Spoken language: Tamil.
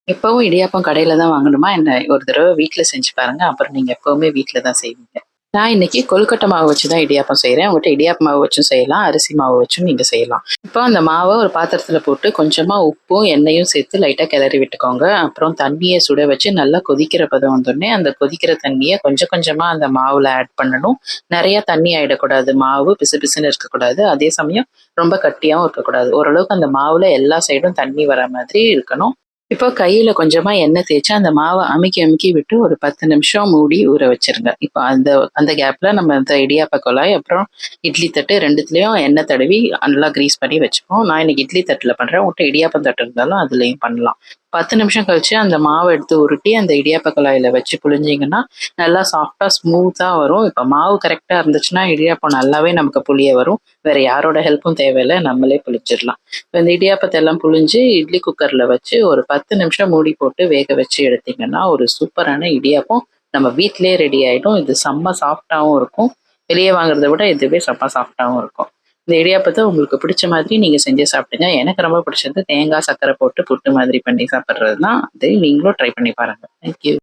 எப்பவும் இடியாப்பம் கடையில தான் வாங்கணுமா என்ன? ஒரு தடவ வீட்ல செஞ்சு பாருங்க. அப்புறம் நீங்க எப்பவுமே வீட்ல தான் செய்வீங்க. நான் இன்னைக்கு கொழுக்கட்டை மாவு வச்சு தான் இடியாப்பம் செய்றேன். உங்கட்ட இடியாப்ப மாவு வச்சும் செய்யலாம். அரிசி மாவு வச்சும் நீங்க செய்யலாம். இப்போ அந்த மாவ ஒரு பாத்திரத்துல போட்டு கொஞ்சமா உப்பும், எண்ணெயும் சேர்த்து லைட்டா கிளறி விட்டுக்கோங்க. அப்புறம் தண்ணிய சுட வச்சு நல்லா கொதிக்கிற பதம் வந்தோனே, அந்த கொதிக்கிற தண்ணிய கொஞ்சம் கொஞ்சமா அந்த மாவுல ஆட் பண்ணணும். நெறைய தண்ணி ஆயிடக்கூடாது. மாவு பிசு பிசுன்னு இருக்கக்கூடாது. அதே சமயம் ரொம்ப கட்டியாவும் இருக்கக்கூடாது. ஓரளவுக்கு அந்த மாவுல எல்லா சைடும் தண்ணி வர மாதிரி இருக்கணும். இப்போ கையில கொஞ்சமா எண்ணெய் தேய்ச்சு அந்த மாவ அமுக்கி அமுக்கி விட்டு ஒரு 10 நிமிஷம் மூடி ஊற வச்சிருங்க. இப்போ அந்த அந்த கேப்ல நம்ம இந்த இடியாப்ப குழாய், அப்புறம் இட்லி தட்டு 2த்துலயும் எண்ணெய் தடவி நல்லா கிரீஸ் பண்ணி வச்சுப்போம். நான் இன்னைக்கு இட்லி தட்டுல பண்றேன். உங்கள்ட்ட இடியாப்பம் தட்டு இருந்தாலும் அதுலயும் பண்ணலாம். 10 நிமிஷம் கழிச்சு அந்த மாவ எடுத்து உருட்டி அந்த இடியாப்ப குழாயில வச்சு புழிஞ்சீங்கன்னா, நல்லா சாஃப்ட்டா ஸ்மூத்தா வரும். இப்ப மாவு கரெக்ட்டா இருந்துச்சுன்னா, இடியாப்பம் நல்லாவே நமக்கு புளிய வரும். வேற யாரோட ஹெல்ப்பும் தேவையில்ல. நம்மளே புளிச்சிடலாம். இப்ப இந்த இடியாப்பத்த எல்லாம் புழிஞ்சு இட்லி குக்கர்ல வச்சு ஒரு 10 நிமிஷம் மூடி போட்டு வேக வச்சு எடுத்தீங்கன்னா, ஒரு சூப்பரான இடியாப்பம் நம்ம வீட்டிலேயே ரெடி ஆயிடும். இது செம்ம சாஃப்ட்டாவும் இருக்கும். வெளிய வாங்குறத விட இதுவே செம்ம சாஃப்ட்டாவும் இருக்கும். இந்த இடியாப்பத்த உங்களுக்கு பிடிச்ச மாதிரி நீங்க செஞ்சு சாப்பிடுங்க. எனக்கு ரொம்ப பிடிச்சது தேங்காய், சர்க்கரை போட்டு புட்டு மாதிரி பண்ணி சாப்பிடுறது தான். அது நீங்களும் ட்ரை பண்ணி பாருங்க. Thank you.